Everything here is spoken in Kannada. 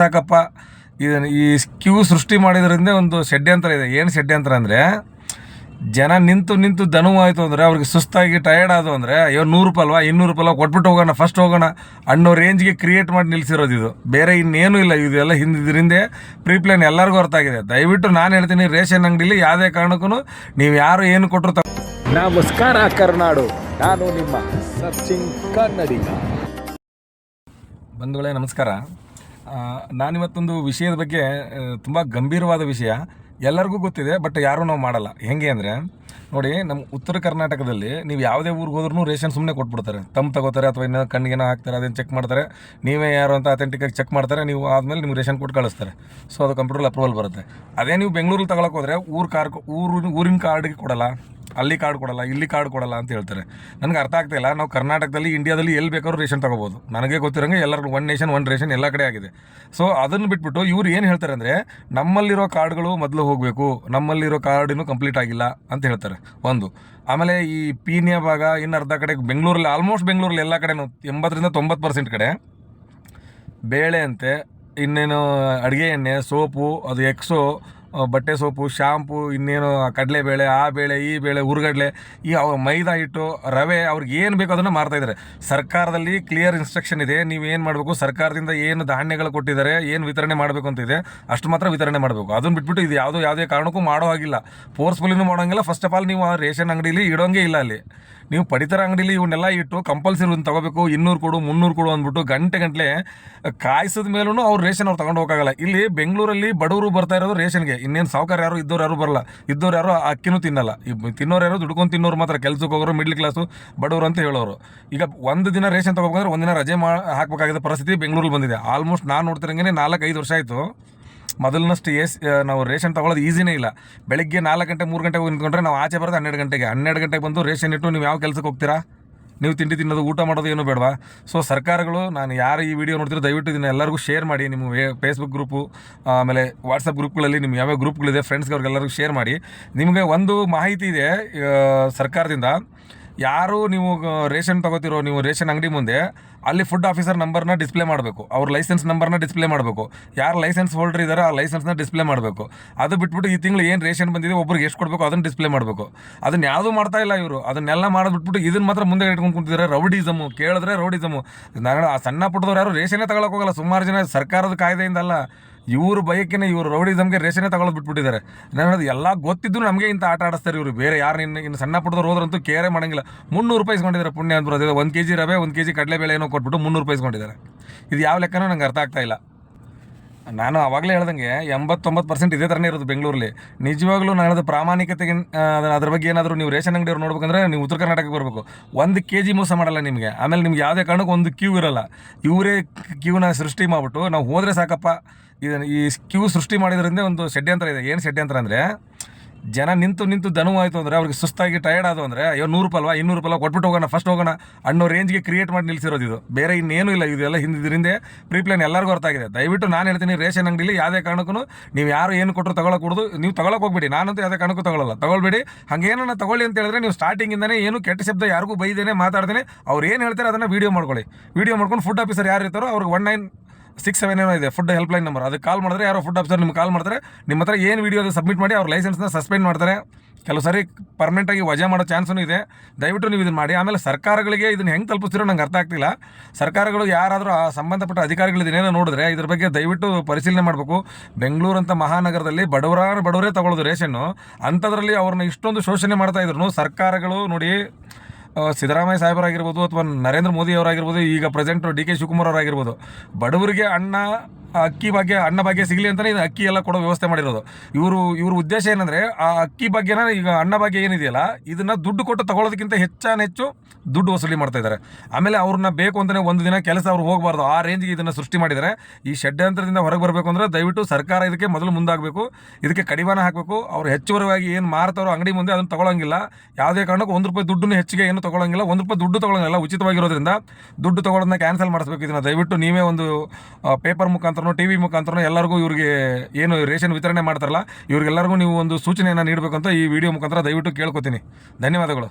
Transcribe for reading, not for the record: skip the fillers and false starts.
ಸಾಕಪ್ಪ. ಇದನ್ನು ಈ ಕ್ಯೂ ಸೃಷ್ಟಿ ಮಾಡಿದ್ರಿಂದ ಒಂದು ಷಡ್ಯಂತ್ರ ಇದೆ. ಏನು ಷಡ್ಯಂತ್ರ ಅಂದರೆ, ಜನ ನಿಂತು ದನುವಾಯಿತು ಅಂದರೆ, ಅವ್ರಿಗೆ ಸುಸ್ತಾಗಿ ಟಯರ್ಡ್ ಆದವು ಅಂದರೆ, ಅಯ್ಯೋ 100 ರೂಪಾಯಿ ಅಲ್ವಾ, 200 ರೂಪಾಯಿ ಅಲ್ವಾ, ಕೊಟ್ಬಿಟ್ಟು ಹೋಗೋಣ, ಫಸ್ಟ್ ಹೋಗೋಣ ಅನ್ನೋ ರೇಂಜ್ಗೆ ಕ್ರಿಯೇಟ್ ಮಾಡಿ ನಿಲ್ಲಿಸಿರೋದು ಇದು. ಬೇರೆ ಇನ್ನೇನು ಇಲ್ಲ. ಇದೆಲ್ಲ ಇದರಿಂದ ಪ್ರೀಪ್ಲಾನ್ ಎಲ್ಲರಿಗೂ ಹೊರತಾಗಿದೆ. ದಯವಿಟ್ಟು ನಾನು ಹೇಳ್ತೀನಿ, ರೇಷನ್ ಅಂಗಡಿಲಿ ಯಾವುದೇ ಕಾರಣಕ್ಕೂ ನೀವು ಯಾರು ಏನು ಕೊಟ್ಟರು ನಮಸ್ಕಾರ ಕರ್ನಾಡು, ನಾನು ನಿಮ್ಮ ಸರ್ಚಿಂಗ್ ಕನ್ನಡಿಗ. ಬಂಧುಗಳೇ ನಮಸ್ಕಾರ. ನಾನಿವತ್ತೊಂದು ವಿಷಯದ ಬಗ್ಗೆ, ತುಂಬ ಗಂಭೀರವಾದ ವಿಷಯ, ಎಲ್ಲರಿಗೂ ಗೊತ್ತಿದೆ, ಬಟ್ ಯಾರೂ ನಾವು ಮಾಡಲ್ಲ. ಹೆಂಗೆ ಅಂದರೆ ನೋಡಿ, ನಮ್ಮ ಉತ್ತರ ಕರ್ನಾಟಕದಲ್ಲಿ ನೀವು ಯಾವುದೇ ಊರಿಗೆ ಹೋದ್ರೂ ರೇಷನ್ ಸುಮ್ಮನೆ ಕೊಟ್ಬಿಡ್ತಾರೆ. ತಗೋತಾರೆ ಅಥವಾ ಇನ್ನೂ ಕಣ್ಣಿಗೇನೋ ಹಾಕ್ತಾರೆ, ಅದನ್ನು ಚೆಕ್ ಮಾಡ್ತಾರೆ, ನೀವೇ ಯಾರು ಅಂತ ಅಥೆಂಟಿಕಾಗಿ ಚೆಕ್ ಮಾಡ್ತಾರೆ. ನೀವು ಆದಮೇಲೆ ನಿಮ್ಗೆ ರೇಷನ್ ಕೊಟ್ಟು ಕಳಿಸ್ತಾರೆ. ಸೊ ಅದು ಕಂಪ್ಯೂಟರ್ ಅಪ್ರೂವಲ್ ಬರುತ್ತೆ. ಅದೇ ನೀವು ಬೆಂಗಳೂರಲ್ಲಿ ತಗೊಳಕ್ಕೆ ಹೋದರೆ ಊರಿನ ಕಾರ್ಡ್ಗೆ ಕೊಡಲ್ಲ, ಅಲ್ಲಿ ಕಾರ್ಡ್ ಕೊಡಲ್ಲ, ಇಲ್ಲಿ ಕಾರ್ಡ್ ಕೊಡಲ್ಲ ಅಂತ ಹೇಳ್ತಾರೆ. ನನಗೆ ಅರ್ಥ ಆಗ್ತಾಯಿಲ್ಲ. ನಾವು ಕರ್ನಾಟಕದಲ್ಲಿ, ಇಂಡಿಯಾದಲ್ಲಿ ಎಲ್ಲಿ ಬೇಕಾದ್ರೂ ರೇಷನ್ ತೊಗೋಬೋದು. ನನಗೆ ಗೊತ್ತಿರೋಂಗೆ ಎಲ್ಲರಿಗೂ ಒನ್ ನೇಷನ್ ಒನ್ ರೇಷನ್ ಎಲ್ಲ ಕಡೆ ಆಗಿದೆ. ಸೊ ಅದನ್ನು ಬಿಟ್ಬಿಟ್ಟು ಇವ್ರು ಏನು ಹೇಳ್ತಾರೆ ಅಂದರೆ, ನಮ್ಮಲ್ಲಿರೋ ಕಾರ್ಡ್ಗಳು ಮೊದಲು ಹೋಗಬೇಕು, ನಮ್ಮಲ್ಲಿರೋ ಕಾರ್ಡ್ ಇನ್ನೂ ಕಂಪ್ಲೀಟ್ ಆಗಿಲ್ಲ ಅಂತ ಹೇಳ್ತಾರೆ ಒಂದು. ಆಮೇಲೆ ಈ ಪೀಣ್ಯ ಭಾಗ ಇನ್ನು ಅರ್ಧ ಕಡೆ, ಬೆಂಗಳೂರಲ್ಲಿ ಆಲ್ಮೋಸ್ಟ್ ಬೆಂಗಳೂರಲ್ಲಿ ಎಲ್ಲ ಕಡೆನೂ 80-90% ಕಡೆ ಬೇಳೆ ಅಂತೆ, ಇನ್ನೇನು ಅಡುಗೆ ಎಣ್ಣೆ, ಸೋಪು, ಅದು ಎಕ್ಸೋ, ಬಟ್ಟೆ ಸೋಪು, ಶಾಂಪು, ಇನ್ನೇನು ಕಡಲೆಬೇಳೆ, ಆ ಬೇಳೆ, ಈ ಬೇಳೆ, ಹುರುಗಡ್ಲೆ, ಈ ಮೈದಾ ಹಿಟ್ಟು, ರವೆ, ಅವ್ರಿಗೆ ಏನು ಬೇಕೋ ಅದನ್ನು ಮಾರ್ತಾಯಿದ್ದಾರೆ. ಸರ್ಕಾರದಲ್ಲಿ ಕ್ಲಿಯರ್ ಇನ್ಸ್ಟ್ರಕ್ಷನ್ ಇದೆ. ನೀವು ಏನು ಮಾಡಬೇಕು, ಸರ್ಕಾರದಿಂದ ಏನು ಧಾನ್ಯಗಳು ಕೊಟ್ಟಿದ್ದಾರೆ, ಏನು ವಿತರಣೆ ಮಾಡಬೇಕು ಅಂತಿದೆ, ಅಷ್ಟು ಮಾತ್ರ ವಿತರಣೆ ಮಾಡಬೇಕು. ಅದನ್ನು ಬಿಟ್ಬಿಟ್ಟು ಇದು ಯಾವುದೇ ಕಾರಣಕ್ಕೂ ಮಾಡೋ ಹಾಗಿಲ್ಲ. ಫೋರ್ಸ್ಫುಲ್ಲಿನೂ ಮಾಡೋಂಗಿಲ್ಲ. ಫಸ್ಟ್ ಆಫ್ ಆಲ್ ನೀವು ಆ ರೇಷನ್ ಅಂಗಡೀಲಿ ಇಡೋಂಗೆ ಇಲ್ಲ. ಅಲ್ಲಿ ನೀವು ಪಡಿತರ ಅಂಗಡೀಲಿ ಇವನ್ನೆಲ್ಲ ಇಟ್ಟು ಕಂಪಲ್ಸರಿ ಒಂದು ತೊಗೋಬೇಕು, 200 ಕೊಡು, 300 ಕೊಡು ಅಂದ್ಬಿಟ್ಟು ಗಂಟೆ ಕಾಯಿಸಿದ ಮೇಲೂ ಅವ್ರು ರೇಷನ್ ಅವ್ರು ತೊಗೊಂಡು ಹೋಗೋಕ್ಕಾಗಲ್ಲ. ಇಲ್ಲಿ ಬೆಂಗಳೂರಲ್ಲಿ ಬಡವರು ಬರ್ತಾ ಇರೋದು ರೇಷನ್ಗೆ. ಇನ್ನೇನು ಸಾವುಕಾರ ಯಾರು, ಇದ್ದವ್ರು ಯಾರು ಬರಲ್ಲ. ಇದ್ದವ್ರು ಯಾರು ಅಕ್ಕಿನೂ ತಿನ್ನಲ್ಲ. ತಿನ್ನೋರು ಯಾರು, ದುಡ್ಕೊಂಡು ತಿನ್ನೋರು ಮಾತ್ರ, ಕೆಲಸಕ್ಕೆ ಹೋಗೋರು, ಮಿಡ್ಲ್ ಕ್ಲಾಸು, ಬಡವರು ಅಂತ ಹೇಳೋರು. ಈಗ ಒಂದು ದಿನ ರೇಷನ್ ತೊಗೋಬೇಕಂದ್ರೆ ಒಂದಿನ ರಜೆ ಹಾಕಬೇಕಾಗಿದ್ದ ಪರಿಸ್ಥಿತಿ ಬೆಂಗಳೂರಲ್ಲಿ ಬಂದಿದೆ. ಆಲ್ಮೋಸ್ಟ್ ನಾನು ನೋಡ್ತಿರಂಗೆ 4-5 ವರ್ಷ ಆಯಿತು. ಮೊದಲಿನಷ್ಟು ನಾವು ರೇಷನ್ ತೊಗೊಳ್ಳೋದು ಈಸಿನೇ ಇಲ್ಲ. ಬೆಳಗ್ಗೆ 4 ಗಂಟೆ 3 ಗಂಟೆಗೆ ಹೋಗಿ ನಿಂತ್ಕೊಂಡ್ರೆ ನಾವು ಆಚೆ ಬರೋದು 12 ಗಂಟೆಗೆ ಬಂದು ರೇಷನ್ ಇಟ್ಟು ನೀವು ಯಾವ ಕೆಲಸಕ್ಕೆ ಹೋಗ್ತೀರಾ? ನೀವು ತಿಂಡಿ ತಿನ್ನೋದು, ಊಟ ಮಾಡೋದು ಏನೂ ಬೇಡವಾ? ಸೊ ಸರ್ಕಾರಗಳು, ನಾನು ಯಾರು ಈ ವಿಡಿಯೋ ನೋಡ್ತಿರೋ ದಯವಿಟ್ಟು ಇದನ್ನು ಎಲ್ಲರಿಗೂ ಶೇರ್ ಮಾಡಿ. ನಿಮ್ಮ ಫೇಸ್ಬುಕ್ ಗ್ರೂಪು, ಆಮೇಲೆ ವಾಟ್ಸಪ್ ಗ್ರೂಪ್ಗಳಲ್ಲಿ ನಿಮ್ಮ ಯಾವ್ಯಾವ ಗ್ರೂಪ್ಗಳಿದೆ ಫ್ರೆಂಡ್ಸ್ಗೆ ಅವ್ರಿಗೆಲ್ಲರಿಗೂ ಶೇರ್ ಮಾಡಿ. ನಿಮಗೆ ಒಂದು ಮಾಹಿತಿ ಇದೆ ಸರ್ಕಾರದಿಂದ, ಯಾರು ನೀವು ರೇಷನ್ ತೊಗೋತಿರೋ, ನೀವು ರೇಷನ್ ಅಂಗಡಿ ಮುಂದೆ ಅಲ್ಲಿ ಫುಡ್ ಆಫೀಸರ್ ನಂಬರ್ನ ಡಿಸ್ಪ್ಲೇ ಮಾಡಬೇಕು, ಅವ್ರ ಲೈಸೆನ್ಸ್ ನಂಬರ್ನ ಡಿಸ್ಪ್ಲೇ ಮಾಡಬೇಕು, ಯಾರು ಲೈಸೆನ್ಸ್ ಹೋಲ್ಡರ್ ಇದ್ದಾರೋ ಆ ಲೈಸೆನ್ಸ್ನ ಡಿಸ್ಪ್ಲೇ ಮಾಡಬೇಕು. ಅದು ಬಿಟ್ಬಿಟ್ಟು ಈ ತಿಂಗಳು ಏನು ರೇಷನ್ ಬಂದಿದೆ, ಒಬ್ರಿಗೆ ಎಷ್ಟು ಕೊಡಬೇಕು ಅದನ್ನು ಡಿಸ್ಪ್ಲೇ ಮಾಡಬೇಕು. ಅದನ್ನು ಯಾವುದೂ ಮಾಡ್ತಾ ಇಲ್ಲ ಇವರು. ಅದನ್ನೆಲ್ಲ ಮಾಡಿಬಿಟ್ಬಿಟ್ಟು ಇದನ್ನು ಮಾತ್ರ ಮುಂದೆ ಇಟ್ಕೊಂಡು ಕುಂತಿದ್ದಾರೆ. ರೌಡಿಸಮು, ಕೇಳಿದ್ರೆ ರೌಡಿಸಮು. ನಾನು ಆ ಸಣ್ಣ ಪುಟ್ಟದವ್ರು ಯಾರು ರೇಷನ್ನೇ ತಗೊಳಕ್ಕೆ ಹೋಗಲ್ಲ. ಸುಮಾರು ಜನ ಸರ್ಕಾರದ ಕಾಯ್ದೆಯಿಂದಲ್ಲ, ಇವರು ಬಯಕೆನೇ, ಇವರು ರೌಡಿಸಮ್ಗೆ ರೇಷನ್ನೇ ತಗೊಳ್ಳೋದು ಬಿಟ್ಬಿಟ್ಟಿದ್ದಾರೆ. ನಾನು ಹೇಳೋದು, ಎಲ್ಲ ಗೊತ್ತಿದ್ದು ನಮಗೆ ಇಂಥ ಆಟ ಆಡಿಸ್ತಾರೆ ಇವರು. ಬೇರೆ ಯಾರು ಇನ್ನು ಸಣ್ಣ ಪುಟ್ಟದವ್ರು ಹೋದ್ರಂತೂ ಕೇರೆ ಮಾಡೋಂಗಿಲ್ಲ. 300 ರೂಪಾಯಿ ಇಸ್ಕೊಂಡಿದ್ದಾರೆ. ಪುಣ್ಯ ಅಂದ್ಬಿಡೋದು. 1 kg ರವೆ, 1 kg ಕಡಲೆಬೇಳೆ ಏನೋ ಕೊಟ್ಬಿಟ್ಟು 300 ರೂಪಾಯಿ ಇಸ್ಕೊಂಡಿದ್ದಾರೆ. ಇದು ಯಾವ ಲೆಕ್ಕನೋ ನಂಗೆ ಅರ್ಥ ಆಗ್ತಾ ಇಲ್ಲ. ನಾನು ಆವಾಗಲೇ ಹೇಳ್ದಂಗೆ 89% ಇದೇ ಥರನೇ ಇರೋದು ಬೆಂಗಳೂರಲ್ಲಿ. ನಿಜವಾಗ್ಲೂ ನಾನು ಹೇಳೋದು, ಪ್ರಾಮಾಣಿಕತೆಗೆ ಅದ್ರ ಬಗ್ಗೆ ಏನಾದರೂ ನೀವು ರೇಷನ್ ಅಂಗಡಿಯವ್ರು ನೋಡ್ಬೇಕಂದ್ರೆ ನೀವು ಉತ್ತರ ಕರ್ನಾಟಕಕ್ಕೆ ಬರಬೇಕು. 1 kg ಮೋಸ ಮಾಡಲ್ಲ ನಿಮಗೆ. ಆಮೇಲೆ ನಿಮ್ಗೆ ಯಾವುದೇ ಕಾರಣಕ್ಕೂ ಒಂದು ಕ್ಯೂ ಇರಲ್ಲ. ಇವರೇ ಕ್ಯೂನ ಸೃಷ್ಟಿ ಮಾಡಿಬಿಟ್ಟು ನಾವು ಹೋದರೆ ಸಾಕಪ್ಪ. ಇದನ್ನು ಈ ಕ್ಯೂ ಸೃಷ್ಟಿ ಮಾಡಿದ್ರಿಂದ ಒಂದು ಷಡ್ಯಂತ್ರ ಇದೆ. ಏನು ಷಡ್ಯಂತ್ರ ಅಂದರೆ, ಜನ ನಿಂತು ದನುವಾಯಿತು ಅಂದರೆ, ಅವ್ರಿಗೆ ಸುಸ್ತಾಗಿ ಟಯರ್ಡ್ ಆದವು ಅಂದರೆ, ಅಯ್ಯೋ 100 ರೂಪಾಯಿ ಅಲ್ವಾ, 200 ರೂಪಾಯಿ ಅಲ್ವಾ, ಕೊಟ್ಬಿಟ್ಟು ಹೋಗೋಣ, ಫಸ್ಟ್ ಹೋಗೋಣ ಅನ್ನೋ ರೇಂಜ್ಗೆ ಕ್ರಿಯೇಟ್ ಮಾಡಿ ನಿಲ್ಲಿಸಿರೋದು ಇದು. ಬೇರೆ ಇನ್ನೇನು ಇಲ್ಲ. ಇದೆಲ್ಲ ಇದರಿಂದ ಪ್ರೀಪ್ಲಾನ್ ಎಲ್ಲರಿಗೂ ಹೊರತಾಗಿದೆ. ದಯವಿಟ್ಟು ನಾನು ಹೇಳ್ತೀನಿ, ರೇಷನ್ ಅಂಗಡಿಲಿ ಯಾವುದೇ ಕಾರಣಕ್ಕೂ ನೀವು ಯಾರು ಏನು ಕೊಟ್ಟರು ತೊಗೊಳಕೂಡದು. ನೀವು ತೊಗೊಳಕ್ಕೆ ಹೋಗ್ಬೇಡಿ. ನಾನಂತೂ ಯಾವುದೇ ಕಾರಣಕ್ಕೂ ತೊಗೊಳ್ಬೇಡಿ. ಹಾಗೇನನ್ನ ತೊಗೊಳ್ಳಿ ಅಂತ ಹೇಳಿದ್ರೆ ನೀವು ಸ್ಟಾರ್ಟಿಂಗಿಂದನೇ ಏನು ಕೆಟ್ಟ ಶಬ್ದ ಯಾರಿಗೂ ಬೈದೇನೆ ಮಾತಾಡ್ದೇನೆ ಅವ್ರು ಏನು ಹೇಳ್ತಾರೆ ಅದನ್ನು ವೀಡಿಯೋ ಮಾಡ್ಕೊಳ್ಳಿ. ವೀಡಿಯೋ ಮಾಡ್ಕೊಂಡು ಫುಡ್ ಆಫೀಸರ್ ಯಾರು ಇರ್ತಾರೋ ಅವ್ರಿಗೆ 1967 ಏನೋ ಇದೆ ಫುಡ್ ಹೆಲ್ಪ್ಲೈನ್ ನಂಬರ್, ಅದಕ್ಕೆ ಕಾಲ್ ಮಾಡಿದ್ರೆ ಯಾರೋ ಫುಡ್ ಆಫೀಸರ್ ನಿಮ್ಗೆ ಕಾಲ್ ಮಾಡ್ತಾರೆ. ನಿಮ್ಮ ಹತ್ರ ಏನು ವೀಡಿಯೋ ಸಬ್ಮಿಟ್ ಮಾಡಿ ಅವ್ರ ಲೈಸೆನ್ಸ್ನ ಸಸ್ಪೆಂಡ್ ಮಾಡ್ತಾರೆ. ಕೆಲವು ಸಾರಿ ಪರ್ಮನೆಂಟಾಗಿ ವಜಾ ಮಾಡೋ ಚಾನ್ಸೂ ಇದೆ. ದಯವಿಟ್ಟು ನೀವು ಇದನ್ನು ಮಾಡಿ. ಆಮೇಲೆ ಸರ್ಕಾರಗಳಿಗೆ ಇದನ್ನು ಹೆಂಗೆ ತಲುಪಿಸ್ತಿರೋ ನಂಗೆ ಅರ್ಥ ಆಗ್ತಿಲ್ಲ. ಸರ್ಕಾರಗಳು ಯಾರಾದರೂ ಆ ಸಂಬಂಧಪಟ್ಟ ಅಧಿಕಾರಿಗಳು ಇದನ್ನೇನೋ ನೋಡಿದ್ರೆ ಇದ್ರ ಬಗ್ಗೆ ದಯವಿಟ್ಟು ಪರಿಶೀಲನೆ ಮಾಡಬೇಕು. ಬೆಂಗಳೂರಂಥ ಮಹಾನಗರದಲ್ಲಿ ಬಡವರೇ ತಗೊಳ್ಳೋದು ರೇಷನ್ನು. ಅಂಥದ್ರಲ್ಲಿ ಅವ್ರನ್ನ ಇಷ್ಟೊಂದು ಶೋಷಣೆ ಮಾಡ್ತಾ ಇದ್ರು ಸರ್ಕಾರಗಳು. ನೋಡಿ, ಸಿದ್ದರಾಮಯ್ಯ ಸಾಹೇಬರಾಗಿರ್ಬೋದು ಅಥವಾ ನರೇಂದ್ರ ಮೋದಿ ಅವರಾಗಿರ್ಬೋದು, ಈಗ ಪ್ರೆಸೆಂಟ್ DK ಶಿವಕುಮಾರ್ ಅವರಾಗಿರ್ಬೋದು, ಬಡವರಿಗೆ ಅನ್ನ ಭಾಗ್ಯ ಸಿಗಲಿ ಅಂತಲೇ ಇದು ಅಕ್ಕಿ ಎಲ್ಲ ಕೊಡೋ ವ್ಯವಸ್ಥೆ ಮಾಡಿರೋದು. ಇವ್ರ ಉದ್ದೇಶ ಏನಂದರೆ, ಆ ಅಕ್ಕಿ ಭಾಗ್ಯನ, ಈಗ ಅನ್ನ ಭಾಗ್ಯ ಏನಿದೆಯಲ್ಲ, ಇದನ್ನು ದುಡ್ಡು ಕೊಟ್ಟು ತೊಗೊಳೋದಕ್ಕಿಂತ ಹೆಚ್ಚು ದುಡ್ಡು ವಸೂಲಿ ಮಾಡ್ತಾ ಇದ್ದಾರೆ. ಆಮೇಲೆ ಅವ್ರನ್ನ ಬೇಕು ಅಂತಲೇ ಒಂದು ದಿನ ಕೆಲಸ ಅವ್ರು ಹೋಗಬಾರ್ದು, ಆ ರೇಂಜ್ಗೆ ಇದನ್ನು ಸೃಷ್ಟಿ ಮಾಡಿದ್ದಾರೆ. ಈ ಷಡ್ಯಂತ್ರದಿಂದ ಹೊರಗೆ ಬರಬೇಕು ಅಂದರೆ ದಯವಿಟ್ಟು ಸರ್ಕಾರ ಇದಕ್ಕೆ ಮೊದಲು ಮುಂದಾಗಬೇಕು. ಇದಕ್ಕೆ ಕಡಿವಾಣ ಹಾಕಬೇಕು. ಅವ್ರು ಹೆಚ್ಚುವರಿಯಾಗಿ ಏನು ಮಾರ್ತಾರೋ ಅಂಗಡಿ ಮುಂದೆ ಅದನ್ನು ತೊಗೊಳಂಗಿಲ್ಲ. ಯಾವುದೇ ಕಾರಣಕ್ಕೂ 1 ರೂಪಾಯಿ ದುಡ್ಡನ್ನು ಹೆಚ್ಚಿಗೆ ಏನು ತೊಗೊಳಂಗಿಲ್ಲ. 1 ರೂಪಾಯಿ ದುಡ್ಡು ತೊಗೊಳಂಗಿಲ್ಲ. ಉಚಿತವಾಗಿರೋದ್ರಿಂದ ದುಡ್ಡು ತೊಗೊಳೋದನ್ನ ಕ್ಯಾನ್ಸಲ್ ಮಾಡಿಸ್ಬೇಕು. ಇದನ್ನು ದಯವಿಟ್ಟು ನೀವೇ ಒಂದು ಪೇಪರ್ ಮುಖಾಂತರ, TV ಮುಖಾಂತರ ಎಲ್ಲರಿಗೂ ಇವ್ರಿಗೆ ಏನು ರೇಷನ್ ವಿತರಣೆ ಮಾಡ್ತಾರಲ್ಲ, ಇವ್ರಿಗೆಲ್ಲರಿಗೂ ನೀವು ಒಂದು ಸೂಚನೆಯನ್ನು ನೀಡಬೇಕು ಅಂತ ಈ ವಿಡಿಯೋ ಮುಖಾಂತರ ದಯವಿಟ್ಟು ಕೇಳ್ಕೊತೀನಿ. ಧನ್ಯವಾದಗಳು.